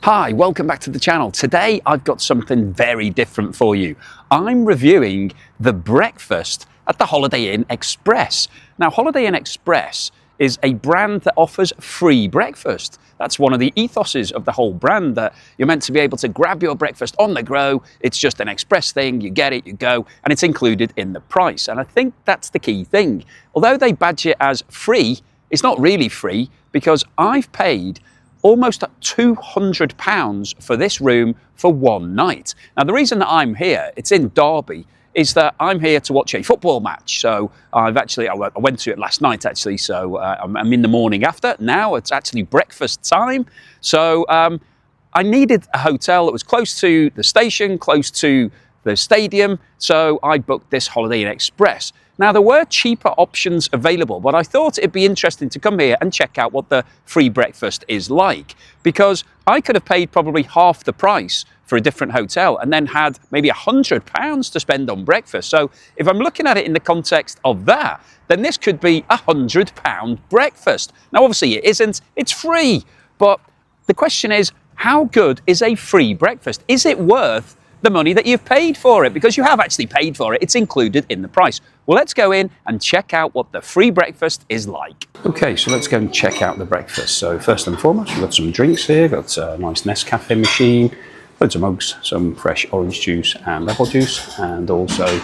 Hi, welcome back to the channel. Today I've got something very different for you. I'm reviewing the breakfast at the Holiday Inn Express. Now, Holiday Inn Express is a brand that offers free breakfast. That's one of the ethoses of the whole brand, that you're meant to be able to grab your breakfast on the go. It's just an express thing, you get it, you go, and it's included in the price. And I think that's the key thing. Although they badge it as free, it's not really free, because I've paid almost £200 for this room for one night. Now, the reason that I'm here, it's in Derby, is that I'm here to watch a football match. So I went to it last night actually, so I'm in the morning after. Now it's actually breakfast time. So I needed a hotel that was close to the station, close to the stadium, so I booked this Holiday Inn Express. Now, there were cheaper options available, but I thought it'd be interesting to come here and check out what the free breakfast is like, because I could have paid probably half the price for a different hotel and then had maybe £100 to spend on breakfast. So if I'm looking at it in the context of that, then this could be £100 breakfast. Now, obviously it isn't, it's free, but the question is, how good is a free breakfast? Is it worth the money that you've paid for it? Because you have actually paid for it, it's included in the price. Well, let's go in and check out what the free breakfast is like. Okay, so let's go and check out the breakfast. So first and foremost, we've got some drinks here, got a nice Nescafe machine, loads of mugs, some fresh orange juice and apple juice, and also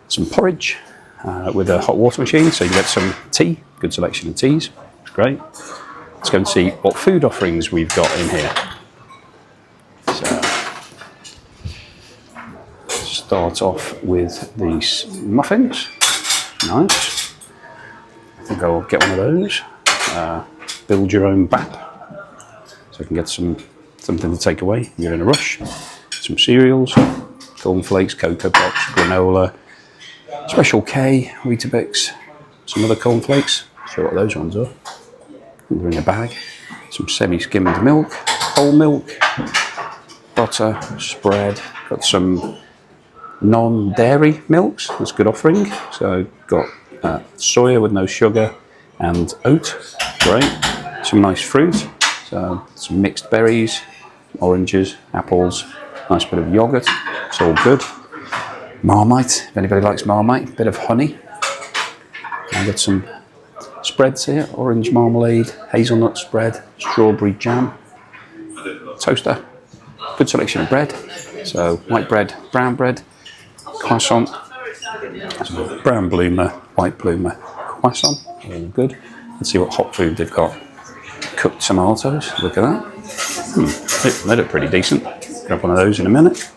some porridge with a hot water machine, so you get some tea, good selection of teas, it's great. Let's go and see what food offerings we've got in here. So, start off with these muffins. Nice. I think I'll get one of those. Build your own bap, so I can get something to take away if you're in a rush. Some cereals, cornflakes, Cocoa Pops, granola, Special K, Weetabix, some other cornflakes. See what those ones are. They're in a bag. Some semi-skimmed milk, whole milk, butter, spread. Got some non-dairy milks, that's a good offering. So got soya with no sugar and oat, great. Some nice fruit, so some mixed berries, oranges, apples, nice bit of yoghurt, it's all good. Marmite, if anybody likes Marmite, bit of honey. I've got some spreads here, orange marmalade, hazelnut spread, strawberry jam, toaster, good selection of bread, so white bread, brown bread, croissant, brown bloomer, white bloomer, croissant, all good. Let's see what hot food they've got. Cooked tomatoes, look at that. They look pretty decent. Grab one of those in a minute.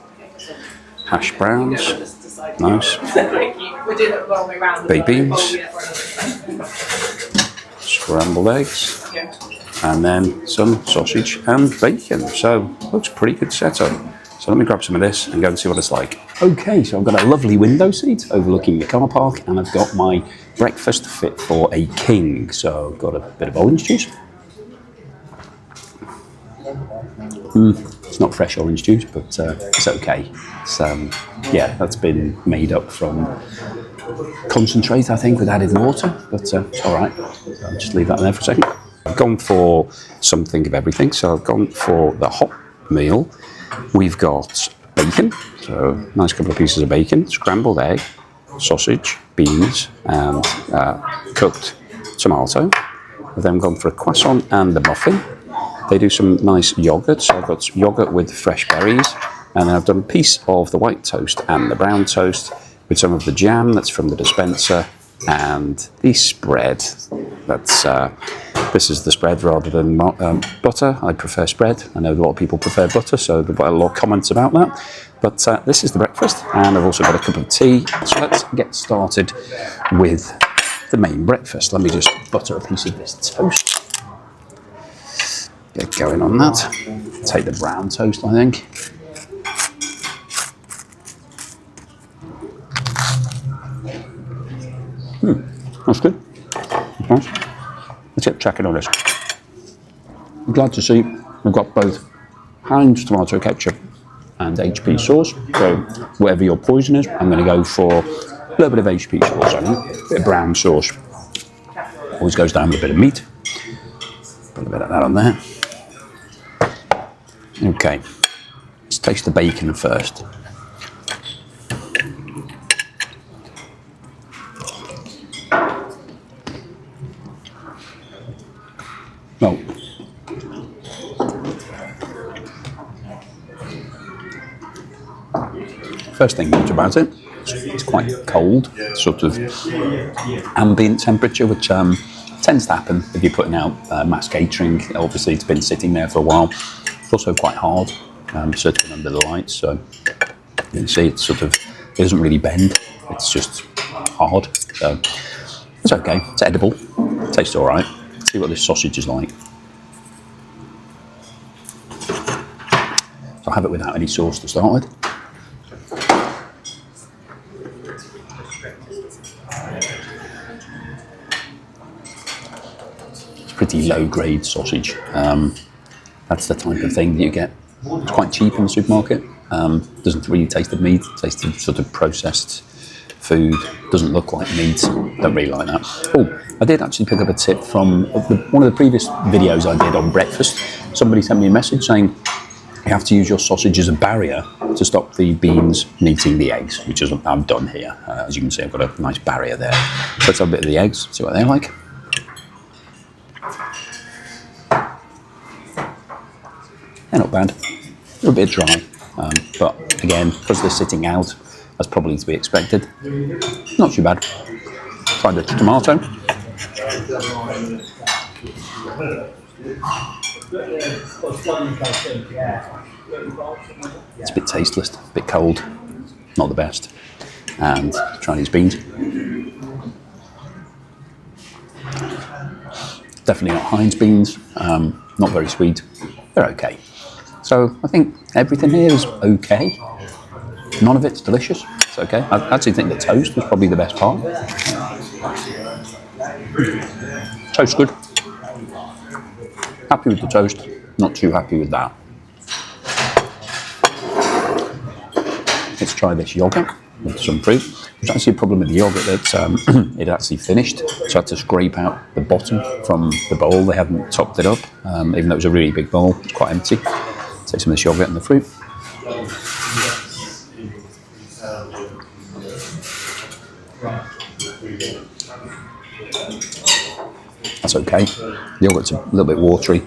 Hash browns, nice. Baked beans, scrambled eggs, and then some sausage and bacon. So looks pretty good setup. So let me grab some of this and go and see what it's like. Okay, so I've got a lovely window seat overlooking the car park, and I've got my breakfast fit for a king. So I've got a bit of orange juice. It's not fresh orange juice, but it's okay. It's, yeah, that's been made up from concentrate, I think, with added water, but it's all right. So I'll just leave that there for a second. I've gone for something of everything, so I've gone for the hot meal. We've got bacon, so nice couple of pieces of bacon, scrambled egg, sausage, beans, and cooked tomato. I've then gone for a croissant and a muffin. They do some nice yoghurt, so I've got yoghurt with fresh berries, and then I've done a piece of the white toast and the brown toast with some of the jam that's from the dispenser, and the spread. That's this is the spread rather than butter. I prefer spread. I know a lot of people prefer butter, so there were a lot of comments about that. But this is the breakfast, and I've also got a cup of tea. So let's get started with the main breakfast. Let me just butter a piece of this toast. Get going on that. Take the brown toast, I think. That's good. That's nice. Let's get checking on this. I'm glad to see we've got both Heinz tomato ketchup and HP sauce. So whatever your poison is, I'm going to go for a little bit of HP sauce. I think a bit of brown sauce. Always goes down with a bit of meat. Put a bit of that on there. Okay, let's taste the bacon first. Well, first thing about it, it's quite cold, sort of ambient temperature, which tends to happen if you're putting out mass catering. Obviously, it's been sitting there for a while. It's also quite hard, sitting under the lights, so you can see it doesn't really bend. It's just hard, so it's okay. It's edible. It tastes all right. Let's see what this sausage is like. So I'll have it without any sauce to start with. It's pretty low-grade sausage. That's the type of thing that you get. It's quite cheap in the supermarket. Doesn't really taste of meat. It tastes of sort of processed food. Doesn't look like meat. Don't really like that. Oh, I did actually pick up a tip from one of the previous videos I did on breakfast. Somebody sent me a message saying you have to use your sausage as a barrier to stop the beans meeting the eggs, which is what I've done here. As you can see, I've got a nice barrier there. So let's have a bit of the eggs, see what they're like. They're not bad. They're a bit dry, but again, because they're sitting out, that's probably to be expected. Not too bad. Try the tomato. It's a bit tasteless, a bit cold, not the best. And try these beans. Definitely not Heinz beans, not very sweet. They're okay. So I think everything here is okay. None of it's delicious. It's okay. I actually think the toast was probably the best part. Toast good. Happy with the toast. Not too happy with that. Let's try this yoghurt with some fruit. There's actually a problem with the yoghurt that it actually finished, so I had to scrape out the bottom from the bowl. They hadn't topped it up, even though it was a really big bowl. It's quite empty. Take some of this yoghurt and the fruit. That's okay. The yogurt's a little bit watery,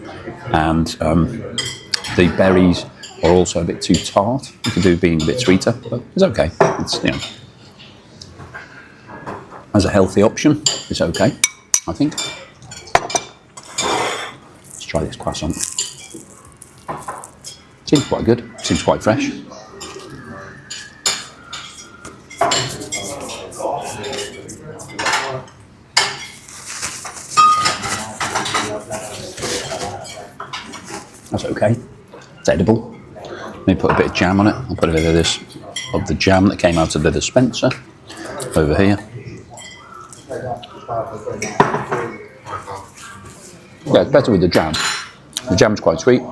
and the berries are also a bit too tart. You could do being a bit sweeter, but it's okay. It's, as a healthy option, it's okay, I think. Let's try this croissant. Seems quite good. Seems quite fresh. That's okay. It's edible. Let me put a bit of jam on it. I'll put a bit of the jam that came out of the dispenser over here. Yeah, it's better with the jam. The jam's quite sweet.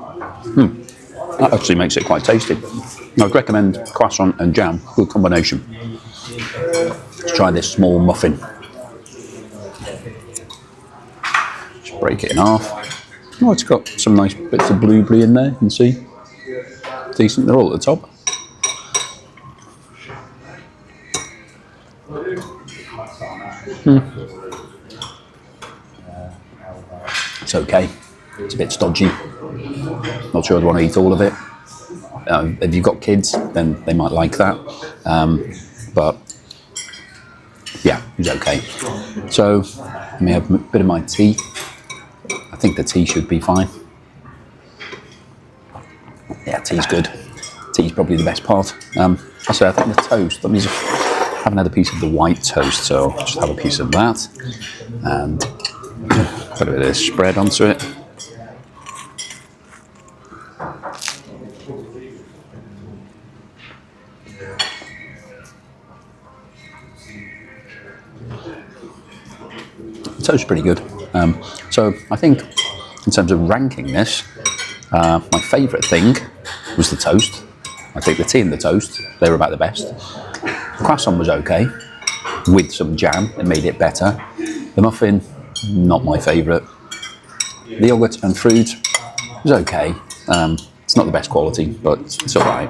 That actually makes it quite tasty. I'd recommend croissant and jam. Good combination. Let's try this small muffin. Just break it in half. Oh, it's got some nice bits of blueberry in there, you can see. Decent, they're all at the top. It's okay. It's a bit stodgy. Not sure I'd want to eat all of it. If you've got kids, then they might like that. But yeah, it's okay. So let me have a bit of my tea. I think the tea should be fine. Yeah, tea's good. Tea's probably the best part. Actually, I think the toast, let me just have another piece of the white toast, so I'll just have a piece of that. And put a bit of this spread onto it. The toast's pretty good. So I think in terms of ranking this, my favourite thing was the toast. I think the tea and the toast, they were about the best. The croissant was okay, with some jam, it made it better. The muffin, not my favourite. The yoghurt and fruit was okay. It's not the best quality, but it's all right.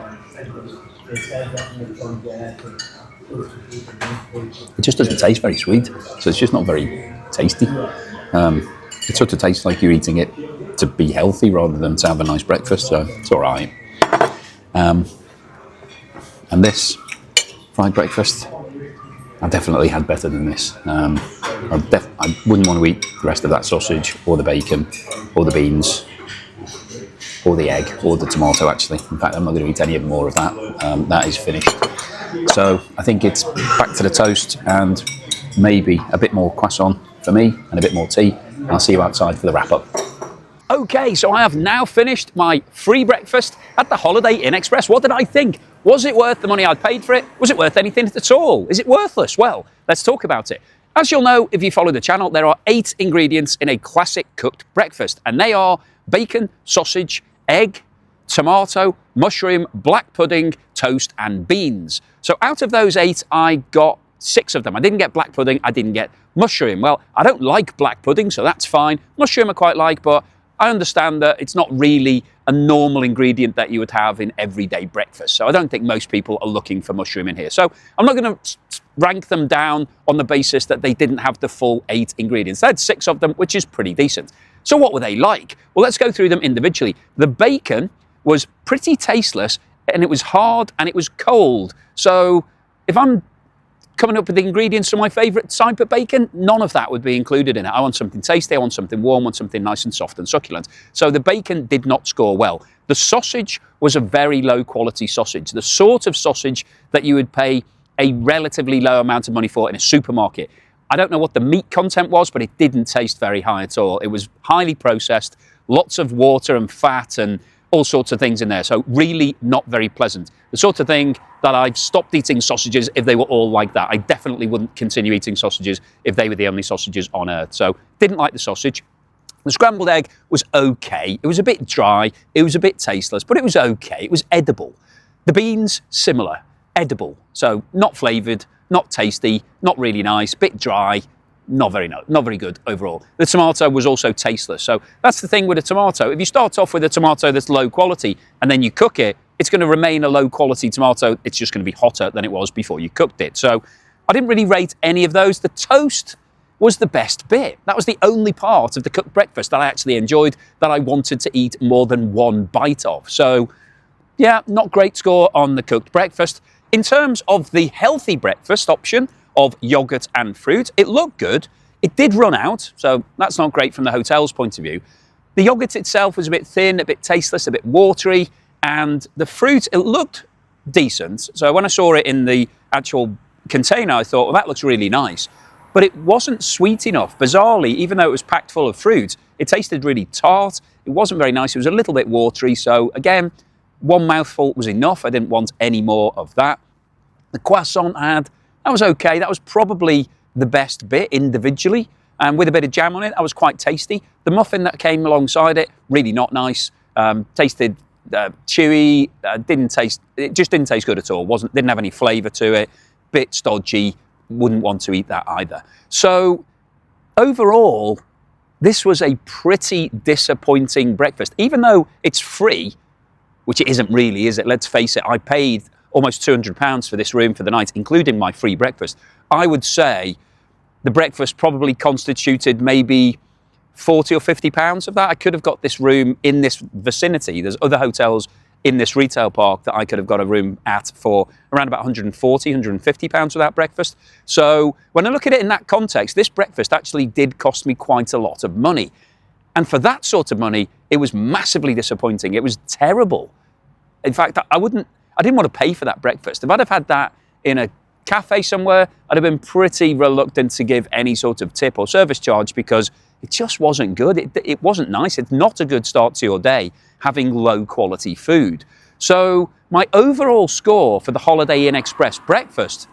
It just doesn't taste very sweet, so it's just not very tasty. It sort of tastes like you're eating it to be healthy rather than to have a nice breakfast, so it's all right. And this fried breakfast, I definitely had better than this. I wouldn't want to eat the rest of that sausage, or the bacon, or the beans, or the egg, or the tomato, actually. In fact, I'm not going to eat any more of that. That is finished. So I think it's back to the toast and maybe a bit more croissant for me and a bit more tea. And I'll see you outside for the wrap-up. Okay, so I have now finished my free breakfast at the Holiday Inn Express. What did I think? Was it worth the money I'd paid for it? Was it worth anything at all? Is it worthless? Well, let's talk about it. As you'll know, if you follow the channel, there are 8 ingredients in a classic cooked breakfast, and they are bacon, sausage, egg, tomato, mushroom, black pudding, toast, and beans. So out of those 8, I got 6 of them. I didn't get black pudding, I didn't get mushroom. Well, I don't like black pudding, so that's fine. Mushroom I quite like, but I understand that it's not really a normal ingredient that you would have in everyday breakfast. So I don't think most people are looking for mushroom in here. So I'm not going to rank them down on the basis that they didn't have the full 8 ingredients. I had 6 of them, which is pretty decent. So what were they like? Well, let's go through them individually. The bacon was pretty tasteless, and it was hard and it was cold. So if I'm coming up with the ingredients for my favourite type of bacon, none of that would be included in it. I want something tasty, I want something warm, I want something nice and soft and succulent. So the bacon did not score well. The sausage was a very low quality sausage, the sort of sausage that you would pay a relatively low amount of money for in a supermarket. I don't know what the meat content was, but it didn't taste very high at all. It was highly processed, lots of water and fat and all sorts of things in there. So really not very pleasant. The sort of thing that I've stopped eating sausages if they were all like that. I definitely wouldn't continue eating sausages if they were the only sausages on earth. So didn't like the sausage. The scrambled egg was okay. It was a bit dry. It was a bit tasteless, but it was okay. It was edible. The beans, similar, edible. So not flavoured, not tasty, not really nice, bit dry, not very good overall. The tomato was also tasteless. So that's the thing with a tomato. If you start off with a tomato that's low quality and then you cook it, it's going to remain a low quality tomato. It's just going to be hotter than it was before you cooked it. So I didn't really rate any of those. The toast was the best bit. That was the only part of the cooked breakfast that I actually enjoyed, that I wanted to eat more than one bite of. So yeah, not great score on the cooked breakfast. In terms of the healthy breakfast option of yogurt and fruit, it looked good. It did run out, so that's not great from the hotel's point of view. The yogurt itself was a bit thin, a bit tasteless, a bit watery, and the fruit, it looked decent. So when I saw it in the actual container, I thought, well, that looks really nice. But it wasn't sweet enough. Bizarrely, even though it was packed full of fruit, it tasted really tart. It wasn't very nice. It was a little bit watery. So again, one mouthful was enough. I didn't want any more of that. The croissant that was okay. That was probably the best bit individually. And with a bit of jam on it, that was quite tasty. The muffin that came alongside it, really not nice. Tasted chewy. It just didn't taste good at all. Didn't have any flavour to it. Bit stodgy. Wouldn't want to eat that either. So overall, this was a pretty disappointing breakfast. Even though it's free, which it isn't really, is it? Let's face it, I paid almost £200 for this room for the night, including my free breakfast. I would say the breakfast probably constituted maybe £40 or £50 of that. I could have got this room in this vicinity. There's other hotels in this retail park that I could have got a room at for around about £140, £150 for that breakfast. So when I look at it in that context, this breakfast actually did cost me quite a lot of money. And for that sort of money, it was massively disappointing. It was terrible. In fact, I didn't want to pay for that breakfast. If I'd have had that in a cafe somewhere, I'd have been pretty reluctant to give any sort of tip or service charge because it just wasn't good. It wasn't nice. It's not a good start to your day having low quality food. So my overall score for the Holiday Inn Express breakfast,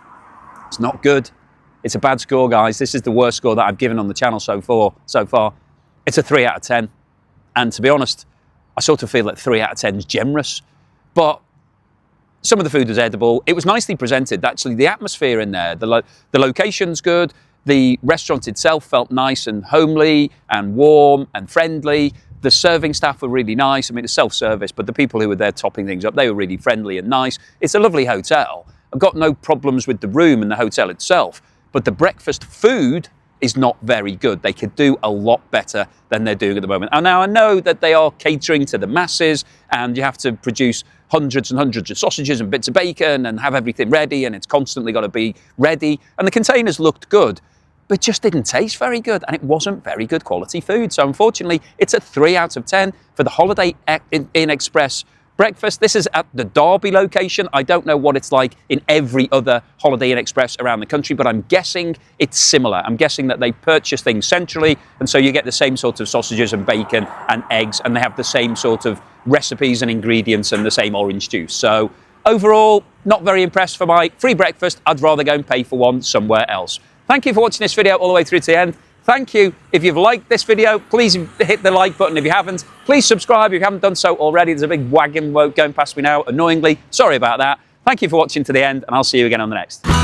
it's not good. It's a bad score, guys. This is the worst score that I've given on the channel so far. It's a 3 out of 10. And to be honest, I sort of feel that 3 out of 10 is generous. But some of the food was edible. It was nicely presented. Actually, the atmosphere in there, the location's good. The restaurant itself felt nice and homely and warm and friendly. The serving staff were really nice. I mean, it's self-service, but the people who were there topping things up, they were really friendly and nice. It's a lovely hotel. I've got no problems with the room and the hotel itself, but the breakfast food is not very good. They could do a lot better than they're doing at the moment. And now I know that they are catering to the masses and you have to produce hundreds and hundreds of sausages and bits of bacon and have everything ready, and it's constantly got to be ready. And the containers looked good, but just didn't taste very good, and it wasn't very good quality food. So unfortunately, it's a 3 out of 10 for the Holiday Inn Express breakfast. This is at the Derby location. I don't know what it's like in every other Holiday Inn Express around the country, but I'm guessing it's similar. I'm guessing that they purchase things centrally, and so you get the same sort of sausages and bacon and eggs, and they have the same sort of recipes and ingredients and the same orange juice. So overall, not very impressed for my free breakfast. I'd rather go and pay for one somewhere else. Thank you for watching this video all the way through to the end. Thank you. If you've liked this video, please hit the like button. If you haven't, please subscribe if you haven't done so already. There's a big wagon going past me now, annoyingly. Sorry about that. Thank you for watching to the end, and I'll see you again on the next.